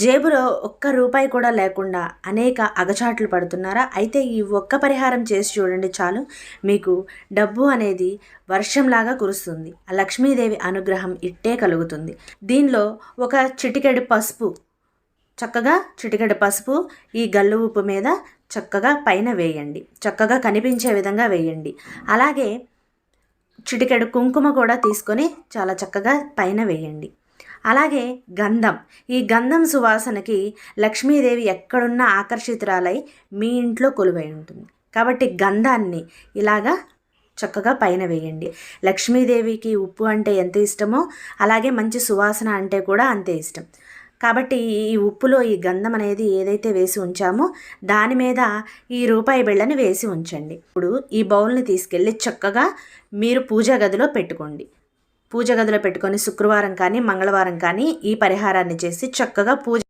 జేబులో ఒక్క రూపాయి కూడా లేకుండా అనేక అగచాట్లు పడుతున్నారా? అయితే ఈ ఒక్క పరిహారం చేసి చూడండి చాలు. మీకు డబ్బు అనేది వర్షంలాగా కురుస్తుంది. ఆ లక్ష్మీదేవి అనుగ్రహం ఇట్టే కలుగుతుంది. దీనిలో ఒక చిటికెడు పసుపు, చక్కగా చిటికెడు పసుపు ఈ గల్లు ఉప్పు మీద చక్కగా పైన వేయండి. చక్కగా కనిపించే విధంగా వేయండి. అలాగే చిటికెడు కుంకుమ కూడా తీసుకొని చాలా చక్కగా పైన వేయండి. అలాగే గంధం, ఈ గంధం సువాసనకి లక్ష్మీదేవి ఎక్కడున్నా ఆకర్షితురాలై మీ ఇంట్లో కొలువై ఉంటుంది. కాబట్టి గంధాన్ని ఇలాగా చక్కగా పైన వేయండి. లక్ష్మీదేవికి ఉప్పు అంటే ఎంత ఇష్టమో అలాగే మంచి సువాసన అంటే కూడా అంతే ఇష్టం. కాబట్టి ఈ ఉప్పులో ఈ గంధం అనేది ఏదైతే వేసి ఉంచామో దాని మీద ఈ రూపాయి బిళ్ళని వేసి ఉంచండి. ఇప్పుడు ఈ బౌల్ని తీసుకెళ్ళి చక్కగా మీరు పూజా గదిలో పెట్టుకోండి. పూజ గదిలో పెట్టుకొని శుక్రవారం కానీ మంగళవారం కానీ ఈ పరిహారాన్ని చేసి చక్కగా పూజ